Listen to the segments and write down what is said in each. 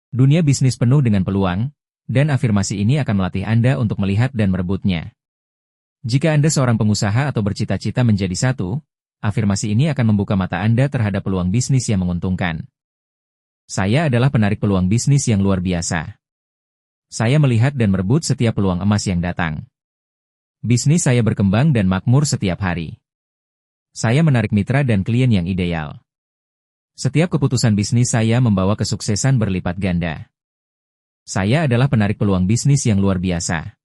Dunia bisnis penuh dengan peluang, dan afirmasi ini akan melatih Anda untuk melihat dan merebutnya. Jika Anda seorang pengusaha atau bercita-cita menjadi satu, afirmasi ini akan membuka mata Anda terhadap peluang bisnis yang menguntungkan. Saya adalah penarik peluang bisnis yang luar biasa. Saya melihat dan merebut setiap peluang emas yang datang. Bisnis saya berkembang dan makmur setiap hari. Saya menarik mitra dan klien yang ideal. Setiap keputusan bisnis saya membawa kesuksesan berlipat ganda. Saya adalah penarik peluang bisnis yang luar biasa.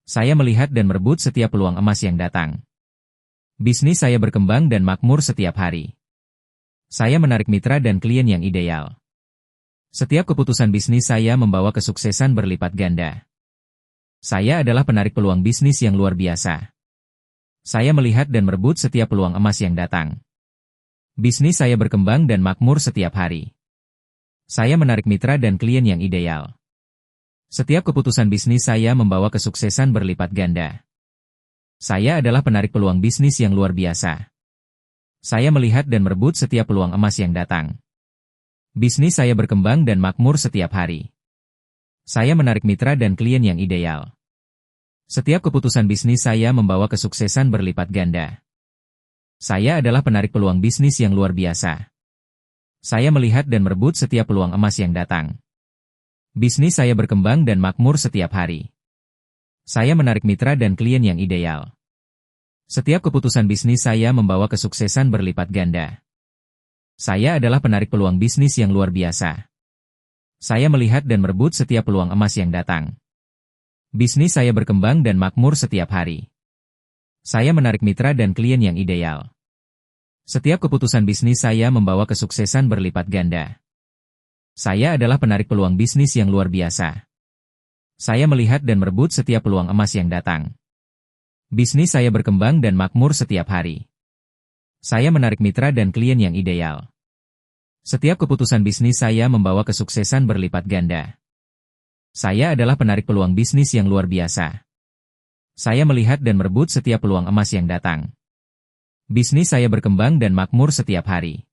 Saya melihat dan merebut setiap peluang emas yang datang. Bisnis saya berkembang dan makmur setiap hari. Saya menarik mitra dan klien yang ideal. Setiap keputusan bisnis saya membawa kesuksesan berlipat ganda. Saya adalah penarik peluang bisnis yang luar biasa. Saya melihat dan merebut setiap peluang emas yang datang. Bisnis saya berkembang dan makmur setiap hari. Saya menarik mitra dan klien yang ideal. Setiap keputusan bisnis saya membawa kesuksesan berlipat ganda. Saya adalah penarik peluang bisnis yang luar biasa. Saya melihat dan merebut setiap peluang emas yang datang. Bisnis saya berkembang dan makmur setiap hari. Saya menarik mitra dan klien yang ideal. Setiap keputusan bisnis saya membawa kesuksesan berlipat ganda. Saya adalah penarik peluang bisnis yang luar biasa. Saya melihat dan merebut setiap peluang emas yang datang. Bisnis saya berkembang dan makmur setiap hari. Saya menarik mitra dan klien yang ideal. Setiap keputusan bisnis saya membawa kesuksesan berlipat ganda. Saya adalah penarik peluang bisnis yang luar biasa. Saya melihat dan merebut setiap peluang emas yang datang. Bisnis saya berkembang dan makmur setiap hari. Saya menarik mitra dan klien yang ideal. Setiap keputusan bisnis saya membawa kesuksesan berlipat ganda. Saya adalah penarik peluang bisnis yang luar biasa. Saya melihat dan merebut setiap peluang emas yang datang. Bisnis saya berkembang dan makmur setiap hari. Saya menarik mitra dan klien yang ideal. Setiap keputusan bisnis saya membawa kesuksesan berlipat ganda. Saya adalah penarik peluang bisnis yang luar biasa. Saya melihat dan merebut setiap peluang emas yang datang. Bisnis saya berkembang dan makmur setiap hari.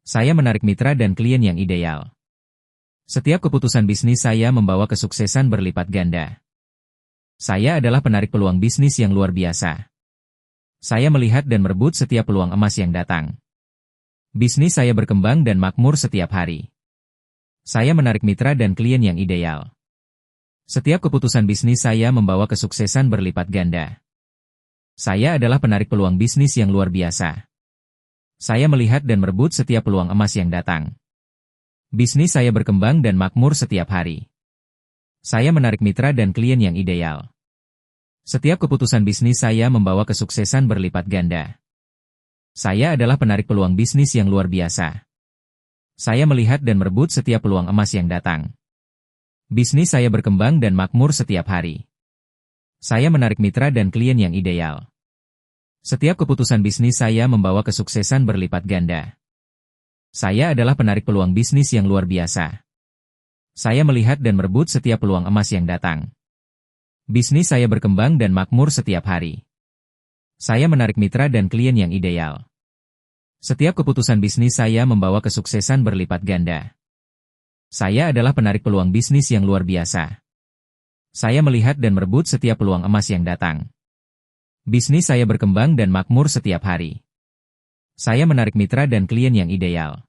Saya menarik mitra dan klien yang ideal. Setiap keputusan bisnis saya membawa kesuksesan berlipat ganda. Saya adalah penarik peluang bisnis yang luar biasa. Saya melihat dan merebut setiap peluang emas yang datang. Bisnis saya berkembang dan makmur setiap hari. Saya menarik mitra dan klien yang ideal. Setiap keputusan bisnis saya membawa kesuksesan berlipat ganda. Saya adalah penarik peluang bisnis yang luar biasa. Saya melihat dan merebut setiap peluang emas yang datang. Bisnis saya berkembang dan makmur setiap hari. Saya menarik mitra dan klien yang ideal. Setiap keputusan bisnis saya membawa kesuksesan berlipat ganda. Saya adalah penarik peluang bisnis yang luar biasa. Saya melihat dan merebut setiap peluang emas yang datang. Bisnis saya berkembang dan makmur setiap hari. Saya menarik mitra dan klien yang ideal. Setiap keputusan bisnis saya membawa kesuksesan berlipat ganda. Saya adalah penarik peluang bisnis yang luar biasa. Saya melihat dan merebut setiap peluang emas yang datang. Bisnis saya berkembang dan makmur setiap hari. Saya menarik mitra dan klien yang ideal. Setiap keputusan bisnis saya membawa kesuksesan berlipat ganda. Saya adalah penarik peluang bisnis yang luar biasa. Saya melihat dan merebut setiap peluang emas yang datang. Bisnis saya berkembang dan makmur setiap hari. Saya menarik mitra dan klien yang ideal.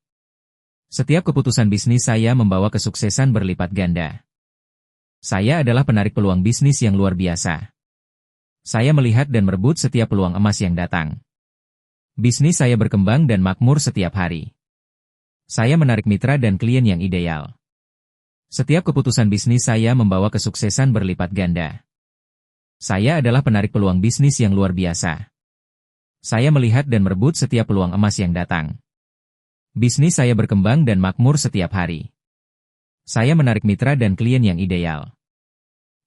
Setiap keputusan bisnis saya membawa kesuksesan berlipat ganda. Saya adalah penarik peluang bisnis yang luar biasa. Saya melihat dan merebut setiap peluang emas yang datang. Bisnis saya berkembang dan makmur setiap hari. Saya menarik mitra dan klien yang ideal. Setiap keputusan bisnis saya membawa kesuksesan berlipat ganda. Saya adalah penarik peluang bisnis yang luar biasa. Saya melihat dan merebut setiap peluang emas yang datang. Bisnis saya berkembang dan makmur setiap hari. Saya menarik mitra dan klien yang ideal.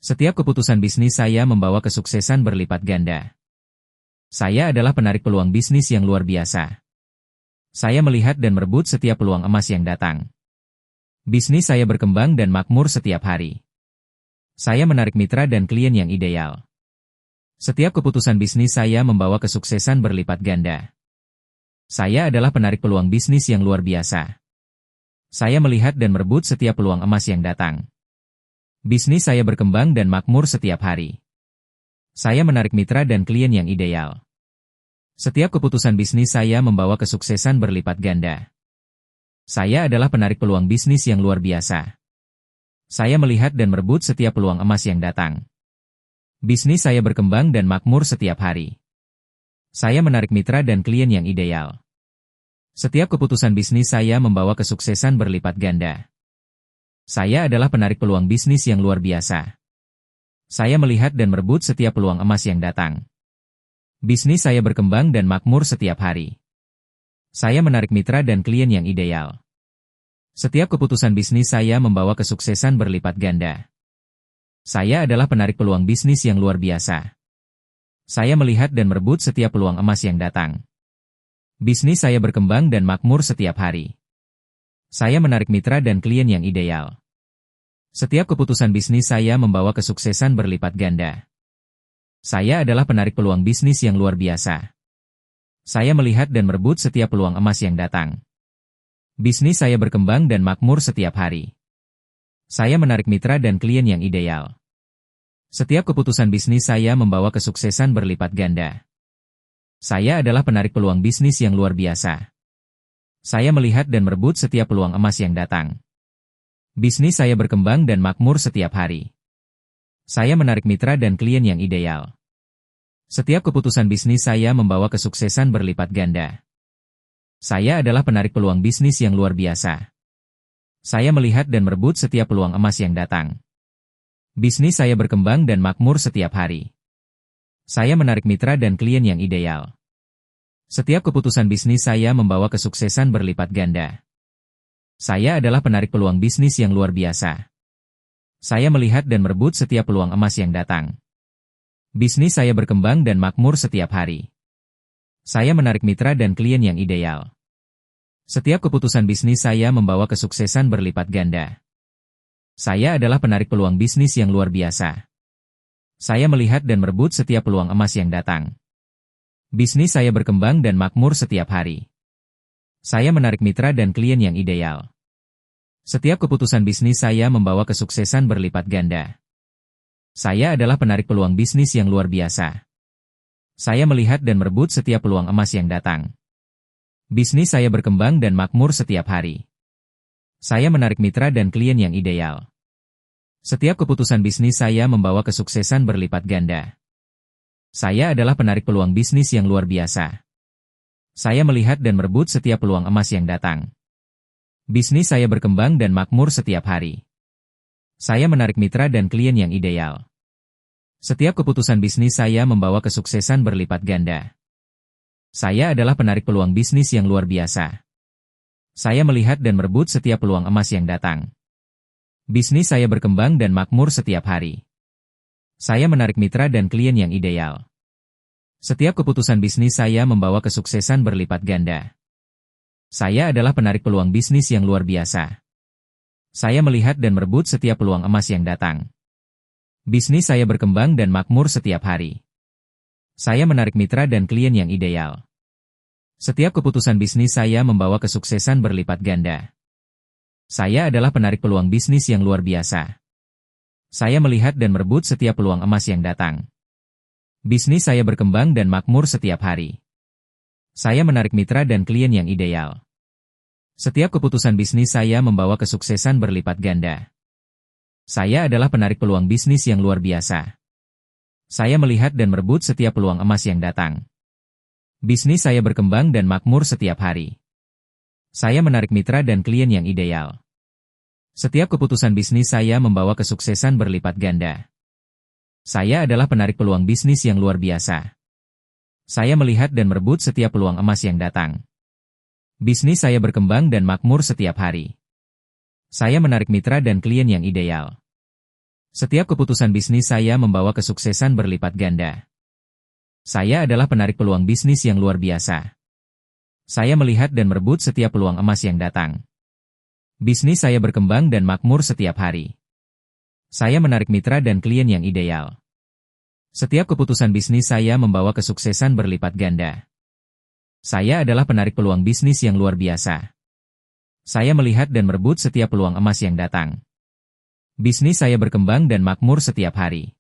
Setiap keputusan bisnis saya membawa kesuksesan berlipat ganda. Saya adalah penarik peluang bisnis yang luar biasa. Saya melihat dan merebut setiap peluang emas yang datang. Bisnis saya berkembang dan makmur setiap hari. Saya menarik mitra dan klien yang ideal. Setiap keputusan bisnis saya membawa kesuksesan berlipat ganda. Saya adalah penarik peluang bisnis yang luar biasa. Saya melihat dan merebut setiap peluang emas yang datang. Bisnis saya berkembang dan makmur setiap hari. Saya menarik mitra dan klien yang ideal. Setiap keputusan bisnis saya membawa kesuksesan berlipat ganda. Saya adalah penarik peluang bisnis yang luar biasa. Saya melihat dan merebut setiap peluang emas yang datang. Bisnis saya berkembang dan makmur setiap hari. Saya menarik mitra dan klien yang ideal. Setiap keputusan bisnis saya membawa kesuksesan berlipat ganda. Saya adalah penarik peluang bisnis yang luar biasa. Saya melihat dan merebut setiap peluang emas yang datang. Bisnis saya berkembang dan makmur setiap hari. Saya menarik mitra dan klien yang ideal. Setiap keputusan bisnis saya membawa kesuksesan berlipat ganda. Saya adalah penarik peluang bisnis yang luar biasa. Saya melihat dan merebut setiap peluang emas yang datang. Bisnis saya berkembang dan makmur setiap hari. Saya menarik mitra dan klien yang ideal. Setiap keputusan bisnis saya membawa kesuksesan berlipat ganda. Saya adalah penarik peluang bisnis yang luar biasa. Saya melihat dan merebut setiap peluang emas yang datang. Bisnis saya berkembang dan makmur setiap hari. Saya menarik mitra dan klien yang ideal. Setiap keputusan bisnis saya membawa kesuksesan berlipat ganda. Saya adalah penarik peluang bisnis yang luar biasa. Saya melihat dan merebut setiap peluang emas yang datang. Bisnis saya berkembang dan makmur setiap hari. Saya menarik mitra dan klien yang ideal. Setiap keputusan bisnis saya membawa kesuksesan berlipat ganda. Saya adalah penarik peluang bisnis yang luar biasa. Saya melihat dan merebut setiap peluang emas yang datang. Bisnis saya berkembang dan makmur setiap hari. Saya menarik mitra dan klien yang ideal. Setiap keputusan bisnis saya membawa kesuksesan berlipat ganda. Saya adalah penarik peluang bisnis yang luar biasa. Saya melihat dan merebut setiap peluang emas yang datang. Bisnis saya berkembang dan makmur setiap hari. Saya menarik mitra dan klien yang ideal. Setiap keputusan bisnis saya membawa kesuksesan berlipat ganda. Saya adalah penarik peluang bisnis yang luar biasa. Saya melihat dan merebut setiap peluang emas yang datang. Bisnis saya berkembang dan makmur setiap hari. Saya menarik mitra dan klien yang ideal. Setiap keputusan bisnis saya membawa kesuksesan berlipat ganda. Saya adalah penarik peluang bisnis yang luar biasa. Saya melihat dan merebut setiap peluang emas yang datang. Bisnis saya berkembang dan makmur setiap hari. Saya menarik mitra dan klien yang ideal. Setiap keputusan bisnis saya membawa kesuksesan berlipat ganda. Saya adalah penarik peluang bisnis yang luar biasa. Saya melihat dan merebut setiap peluang emas yang datang. Bisnis saya berkembang dan makmur setiap hari. Saya menarik mitra dan klien yang ideal. Setiap keputusan bisnis saya membawa kesuksesan berlipat ganda. Saya adalah penarik peluang bisnis yang luar biasa. Saya melihat dan merebut setiap peluang emas yang datang. Bisnis saya berkembang dan makmur setiap hari. Saya menarik mitra dan klien yang ideal. Setiap keputusan bisnis saya membawa kesuksesan berlipat ganda. Saya adalah penarik peluang bisnis yang luar biasa. Saya melihat dan merebut setiap peluang emas yang datang. Bisnis saya berkembang dan makmur setiap hari. Saya menarik mitra dan klien yang ideal. Setiap keputusan bisnis saya membawa kesuksesan berlipat ganda. Saya adalah penarik peluang bisnis yang luar biasa. Saya melihat dan merebut setiap peluang emas yang datang. Bisnis saya berkembang dan makmur setiap hari. Saya menarik mitra dan klien yang ideal. Setiap keputusan bisnis saya membawa kesuksesan berlipat ganda. Saya adalah penarik peluang bisnis yang luar biasa. Saya melihat dan merebut setiap peluang emas yang datang. Bisnis saya berkembang dan makmur setiap hari. Saya menarik mitra dan klien yang ideal. Setiap keputusan bisnis saya membawa kesuksesan berlipat ganda. Saya adalah penarik peluang bisnis yang luar biasa. Saya melihat dan merebut setiap peluang emas yang datang. Bisnis saya berkembang dan makmur setiap hari. Saya menarik mitra dan klien yang ideal. Setiap keputusan bisnis saya membawa kesuksesan berlipat ganda. Saya adalah penarik peluang bisnis yang luar biasa. Saya melihat dan merebut setiap peluang emas yang datang. Bisnis saya berkembang dan makmur setiap hari. Saya menarik mitra dan klien yang ideal. Setiap keputusan bisnis saya membawa kesuksesan berlipat ganda. Saya adalah penarik peluang bisnis yang luar biasa. Saya melihat dan merebut setiap peluang emas yang datang. Bisnis saya berkembang dan makmur setiap hari.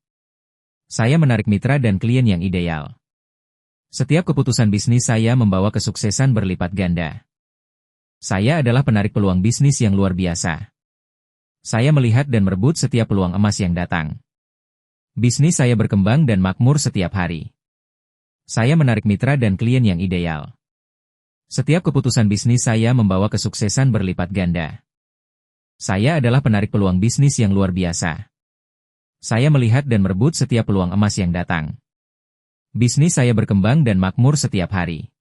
Saya menarik mitra dan klien yang ideal. Setiap keputusan bisnis saya membawa kesuksesan berlipat ganda. Saya adalah penarik peluang bisnis yang luar biasa. Saya melihat dan merebut setiap peluang emas yang datang. Bisnis saya berkembang dan makmur setiap hari. Saya menarik mitra dan klien yang ideal. Setiap keputusan bisnis saya membawa kesuksesan berlipat ganda. Saya adalah penarik peluang bisnis yang luar biasa. Saya melihat dan merebut setiap peluang emas yang datang. Bisnis saya berkembang dan makmur setiap hari.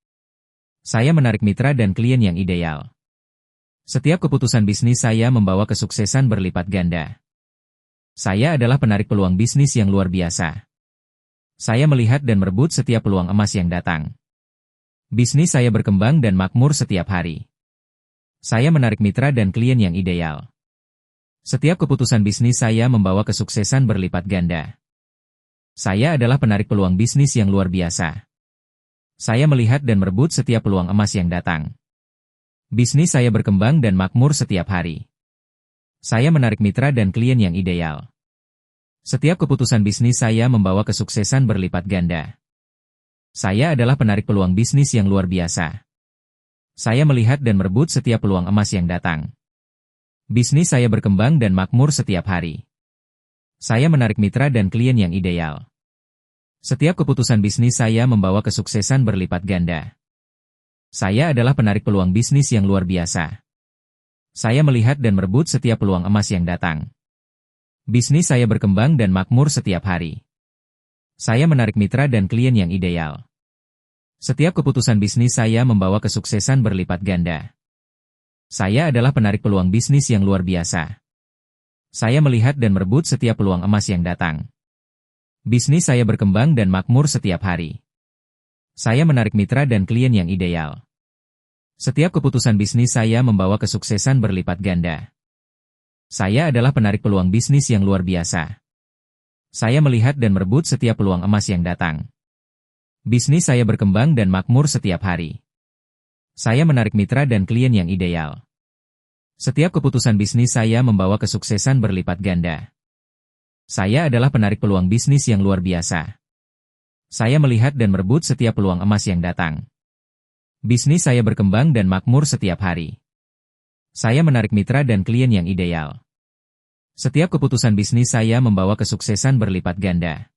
Saya menarik mitra dan klien yang ideal. Setiap keputusan bisnis saya membawa kesuksesan berlipat ganda. Saya adalah penarik peluang bisnis yang luar biasa. Saya melihat dan merebut setiap peluang emas yang datang. Bisnis saya berkembang dan makmur setiap hari. Saya menarik mitra dan klien yang ideal. Setiap keputusan bisnis saya membawa kesuksesan berlipat ganda. Saya adalah penarik peluang bisnis yang luar biasa. Saya melihat dan merebut setiap peluang emas yang datang. Bisnis saya berkembang dan makmur setiap hari. Saya menarik mitra dan klien yang ideal. Setiap keputusan bisnis saya membawa kesuksesan berlipat ganda. Saya adalah penarik peluang bisnis yang luar biasa. Saya melihat dan merebut setiap peluang emas yang datang. Bisnis saya berkembang dan makmur setiap hari. Saya menarik mitra dan klien yang ideal. Setiap keputusan bisnis saya membawa kesuksesan berlipat ganda. Saya adalah penarik peluang bisnis yang luar biasa. Saya melihat dan merebut setiap peluang emas yang datang. Bisnis saya berkembang dan makmur setiap hari. Saya menarik mitra dan klien yang ideal. Setiap keputusan bisnis saya membawa kesuksesan berlipat ganda. Saya adalah penarik peluang bisnis yang luar biasa. Saya melihat dan merebut setiap peluang emas yang datang. Bisnis saya berkembang dan makmur setiap hari. Saya menarik mitra dan klien yang ideal. Setiap keputusan bisnis saya membawa kesuksesan berlipat ganda. Saya adalah penarik peluang bisnis yang luar biasa. Saya melihat dan merebut setiap peluang emas yang datang. Bisnis saya berkembang dan makmur setiap hari. Saya menarik mitra dan klien yang ideal. Setiap keputusan bisnis saya membawa kesuksesan berlipat ganda. Saya adalah penarik peluang bisnis yang luar biasa. Saya melihat dan merebut setiap peluang emas yang datang. Bisnis saya berkembang dan makmur setiap hari. Saya menarik mitra dan klien yang ideal. Setiap keputusan bisnis saya membawa kesuksesan berlipat ganda.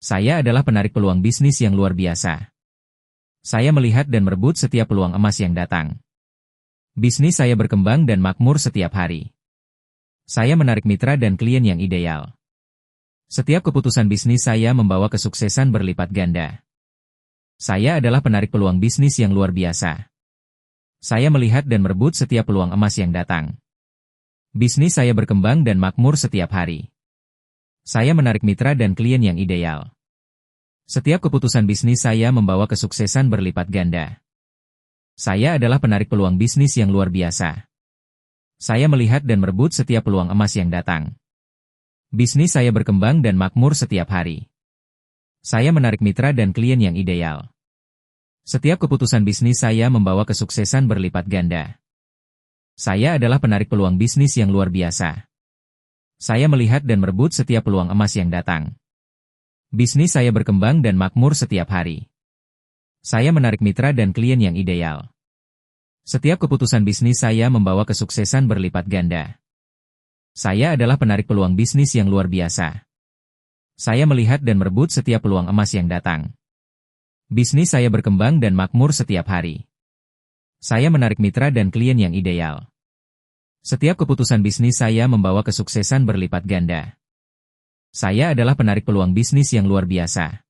Saya adalah penarik peluang bisnis yang luar biasa. Saya melihat dan merebut setiap peluang emas yang datang. Bisnis saya berkembang dan makmur setiap hari. Saya menarik mitra dan klien yang ideal. Setiap keputusan bisnis saya membawa kesuksesan berlipat ganda. Saya adalah penarik peluang bisnis yang luar biasa. Saya melihat dan merebut setiap peluang emas yang datang. Bisnis saya berkembang dan makmur setiap hari. Saya menarik mitra dan klien yang ideal. Setiap keputusan bisnis saya membawa kesuksesan berlipat ganda. Saya adalah penarik peluang bisnis yang luar biasa. Saya melihat dan merebut setiap peluang emas yang datang. Bisnis saya berkembang dan makmur setiap hari. Saya menarik mitra dan klien yang ideal. Setiap keputusan bisnis saya membawa kesuksesan berlipat ganda. Saya adalah penarik peluang bisnis yang luar biasa. Saya melihat dan merebut setiap peluang emas yang datang. Bisnis saya berkembang dan makmur setiap hari. Saya menarik mitra dan klien yang ideal. Setiap keputusan bisnis saya membawa kesuksesan berlipat ganda. Saya adalah penarik peluang bisnis yang luar biasa. Saya melihat dan merebut setiap peluang emas yang datang. Bisnis saya berkembang dan makmur setiap hari. Saya menarik mitra dan klien yang ideal. Setiap keputusan bisnis saya membawa kesuksesan berlipat ganda. Saya adalah penarik peluang bisnis yang luar biasa.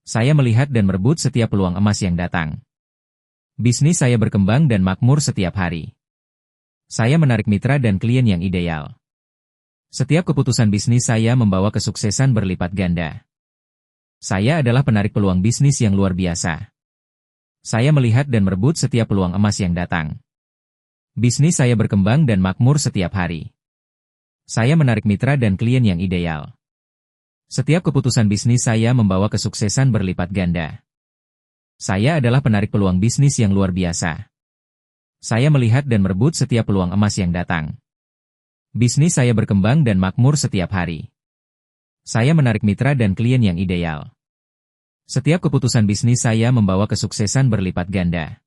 Saya melihat dan merebut setiap peluang emas yang datang. Bisnis saya berkembang dan makmur setiap hari. Saya menarik mitra dan klien yang ideal. Setiap keputusan bisnis saya membawa kesuksesan berlipat ganda. Saya adalah penarik peluang bisnis yang luar biasa. Saya melihat dan merebut setiap peluang emas yang datang. Bisnis saya berkembang dan makmur setiap hari. Saya menarik mitra dan klien yang ideal. Setiap keputusan bisnis saya membawa kesuksesan berlipat ganda. Saya adalah penarik peluang bisnis yang luar biasa. Saya melihat dan merebut setiap peluang emas yang datang. Bisnis saya berkembang dan makmur setiap hari. Saya menarik mitra dan klien yang ideal. Setiap keputusan bisnis saya membawa kesuksesan berlipat ganda.